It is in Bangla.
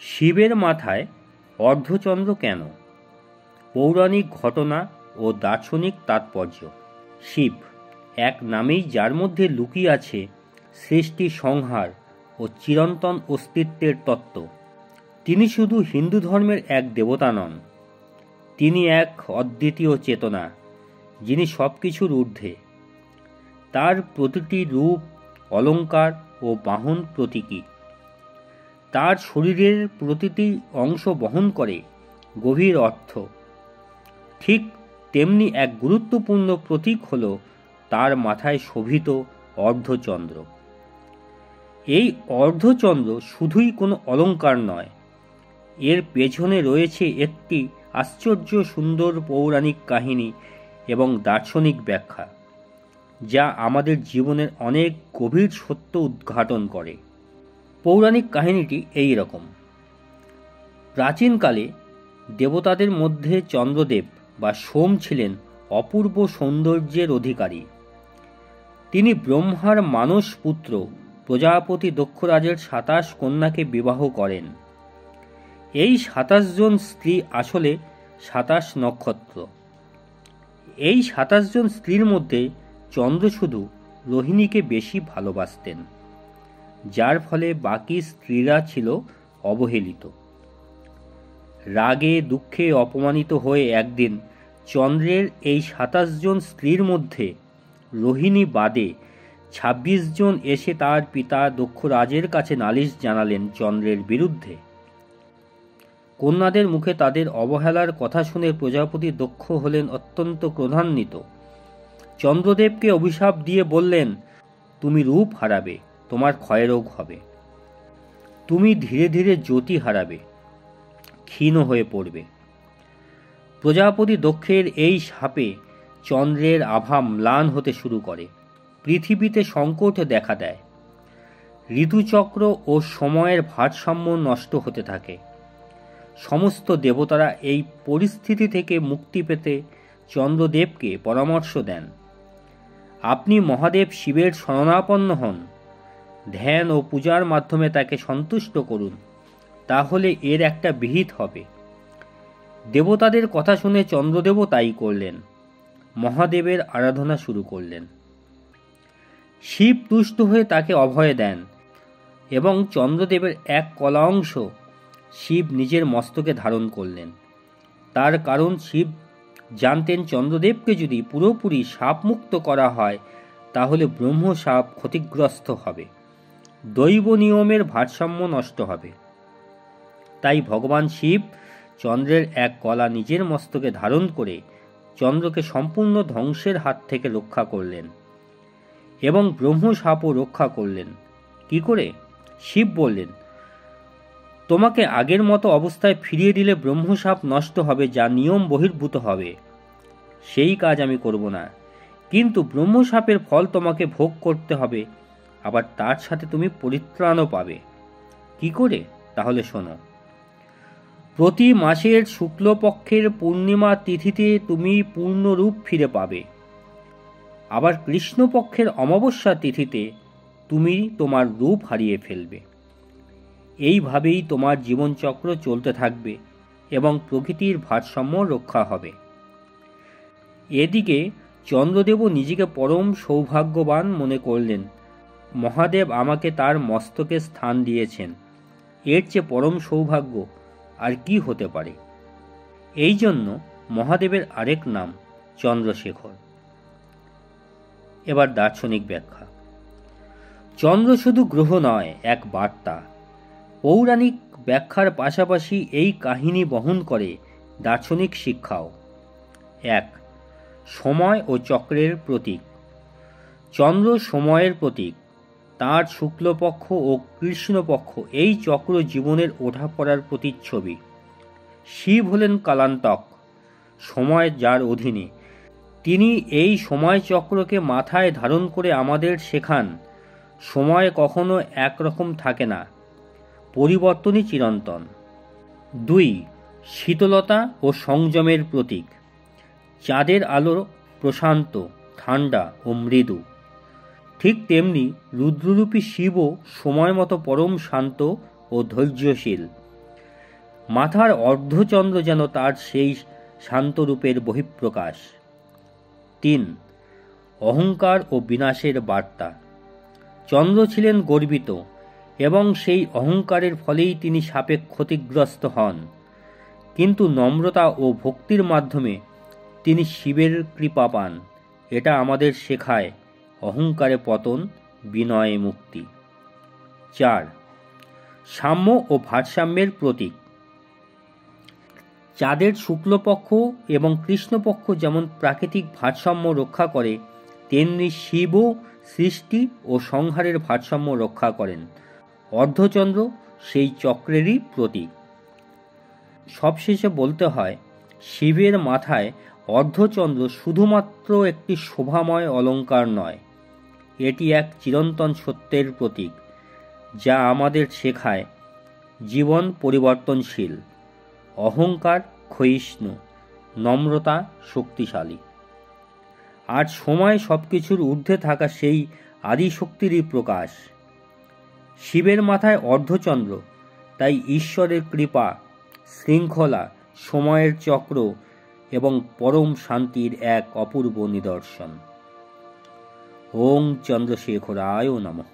শিবের মাথায় অর্ধচন্দ্র কেন? পৌরাণিক ঘটনা ও দার্শনিক তাৎপর্য। শিব এক নামেই, যার মধ্যে লুকিয়ে আছে সৃষ্টি, সংহার ও চিরন্তন অস্তিত্বের তত্ত্ব। তিনি শুধু হিন্দু ধর্মের এক দেবতা নন, তিনি এক অদ্বিতীয় চেতনা, যিনি সব কিছুর ঊর্ধ্বে। তার প্রতিটি রূপ, অলঙ্কার ও বাহন প্রতীকী। তার শরীরের প্রতিটি অংশ বহন করে গভীর অর্থ। ঠিক তেমনি এক গুরুত্বপূর্ণ প্রতীক হল তার মাথায় শোভিত অর্ধচন্দ্র। এই অর্ধচন্দ্র শুধুই কোনো অলঙ্কার নয়, এর পেছনে রয়েছে একটি আশ্চর্য সুন্দর পৌরাণিক কাহিনী এবং দার্শনিক ব্যাখ্যা, যা আমাদের জীবনের অনেক গভীর সত্য উদ্ঘাটন করে। পৌরাণিক কাহিনীটি এই রকম। প্রাচীনকালে দেবতাদের মধ্যে চন্দ্রদেব বা সোম ছিলেন অপূর্ব সৌন্দর্যের অধিকারী। তিনি ব্রহ্মার মানস পুত্র প্রজাপতি দক্ষরাজের ২৭ কন্যাকে বিবাহ করেন। এই ২৭ জন স্ত্রী আসলে ২৭ নক্ষত্র। এই ২৭ জন স্ত্রীর মধ্যে চন্দ্র শুধু রোহিণীকে বেশি ভালোবাসতেন, যার ফলে বাকি স্ত্রীরা ছিল অবহেলিত। রাগে দুঃখে অপমানিত হয়ে একদিন চন্দ্রের এই ২৭ জন স্ত্রীর মধ্যে রোহিণী বাদে ২৬ জন এসে তার পিতা দক্ষরাজের কাছে নালিশ জানালেন চন্দ্রের বিরুদ্ধে। কন্যাদের মুখে তাদের অবহেলার কথা শুনে প্রজাপতি দক্ষ হলেন অত্যন্ত ক্রোধান্বিত। চন্দ্রদেবকে অভিশাপ দিয়ে বললেন, তুমি রূপ হারাবে, তোমার ক্ষয়রোগ হবে, তুমি ধীরে ধীরে জ্যোতি হারাবে, ক্ষীণ হয়ে পড়বে। প্রজাপতি দক্ষের এই শাপে চন্দ্রের আভা ম্লান হতে শুরু করে, পৃথিবীতে সংকট দেখা দেয়, ঋতুচক্র ও সময়ের ভারসাম্য নষ্ট হতে থাকে। সমস্ত দেবতারা এই পরিস্থিতি থেকে মুক্তি পেতে চন্দ্রদেবকে পরামর্শ দেন, আপনি মহাদেব শিবের শরণাপন্ন হন, ধ্যান ও পূজার মাধ্যমে তাকে সন্তুষ্ট করুন, তাহলে এর একটা বিহিত হবে। দেবতাদের কথা শুনে চন্দ্রদেবও তাই করলেন, মহাদেবের আরাধনা শুরু করলেন। শিব তুষ্ট হয়ে তাকে অভয় দেন এবং চন্দ্রদেবের এক কলা অংশ শিব নিজের মস্তকে ধারণ করলেন। তার কারণ শিব জানতেন চন্দ্রদেবকে যদি পুরোপুরি শাপমুক্ত করা হয় তাহলে ব্রহ্ম শাপ ক্ষতিগ্রস্ত হবে, দৈব নিয়মের ভারসাম্য নষ্ট হবে। তাই ভগবান শিব চন্দ্রের এক কলা নিজের মস্তকে ধারণ করে চন্দ্রকে সম্পূর্ণ ধ্বংসের হাত থেকে রক্ষা করলেন এবং ব্রহ্ম শাপও রক্ষা করলেন। কি করে? শিব বললেন, তোমাকে আগের মতো অবস্থায় ফিরিয়ে দিলে ব্রহ্মশাপ নষ্ট হবে, যা নিয়ম বহির্ভূত হবে। সেই কাজ আমি করব না, কিন্তু ব্রহ্মশাপের ফল তোমাকে ভোগ করতে হবে, আবার তার সাথে তুমি পরিত্রাণও পাবে। কি করে? তাহলে শোনো। প্রতি মাসের শুক্লপক্ষের পূর্ণিমা তিথিতে তুমি পূর্ণরূপ ফিরে পাবে। আবার কৃষ্ণপক্ষের অমাবস্যা তিথিতে তুমি তোমার রূপ হারিয়ে ফেলবে। এইভাবেই তোমার জীবনচক্র চলতে থাকবে এবং প্রকৃতির ভারসাম্য রক্ষা হবে। এদিকে চন্দ্রদেবও নিজেকে পরম সৌভাগ্যবান মনে করলেন। মহাদেব আমাকে তার মস্তকে স্থান দিয়েছেন, এর চেয়ে পরম সৌভাগ্য আর কি হতে পারে। এই জন্য মহাদেবের আরেক নাম চন্দ্রশেখর। এবার দার্শনিক ব্যাখ্যা। চন্দ্র শুধু গ্রহ নয়, এক বার্তা। পৌরাণিক ব্যাখ্যার পাশাপাশি এই কাহিনী বহন করে দার্শনিক শিক্ষাও। ১. সময় ও চক্রের প্রতীক। চন্দ্র সময়ের প্রতীক। তাঁর শুক্লপক্ষ ও কৃষ্ণপক্ষ এই চক্র জীবনের ওঠাপড়ার প্রতিচ্ছবি। শিব হলেন কালান্তক, সময় যার অধীনে। তিনি এই সময় চক্রকে মাথায় ধারণ করে আমাদের শেখান, সময় কখনো একরকম থাকে না, পরিবর্তনই চিরন্তন। ২. শীতলতা ও সংযমের প্রতীক। চাঁদের আলো প্রশান্ত, ঠান্ডা ও মৃদু। ঠিক তেমনি রুদ্ররূপী শিবও সময় মতো পরম শান্ত ও ধৈর্যশীল। মাথার অর্ধচন্দ্র যেন তার সেই শান্তরূপের বহিঃপ্রকাশ। 3. অহংকার ও বিনাশের বার্তা। চন্দ্র ছিলেন গর্বিত এবং সেই অহংকারের ফলেই তিনি সাপে ক্ষতিগ্রস্ত হন, কিন্তু নম্রতা ও ভক্তির মাধ্যমে তিনি শিবের কৃপা পান। এটা আমাদের শেখায় অহংকারে পতন, বিনয়ে মুক্তি। 4. সাম্য ও ভারসাম্যের প্রতীক। চাঁদের শুক্লপক্ষ এবং কৃষ্ণপক্ষ যেমন প্রাকৃতিক ভারসাম্য রক্ষা করে, তেমনি শিবও সৃষ্টি ও সংহারের ভারসাম্য রক্ষা করেন। অর্ধচন্দ্র সেই চক্রেরই প্রতীক। সবশেষে বলতে হয়, শিবের মাথায় অর্ধচন্দ্র শুধুমাত্র একটি শোভাময় অলঙ্কার নয়, এটি এক চিরন্তন সত্যের প্রতীক, যা আমাদের শেখায় জীবন পরিবর্তনশীল, অহংকার ক্ষয়িষ্ণু, নম্রতা শক্তিশালী, আর সময় সবকিছুর ঊর্ধ্বে থাকা সেই আদিশক্তিরই প্রকাশ। শিবের মাথায় অর্ধচন্দ্র, তাই ঈশ্বরের কৃপা, শৃঙ্খলা, সময়ের চক্র এবং পরম শান্তির এক অপূর্ব নিদর্শন। ওং চন্দ্রশেখরায় নমঃ।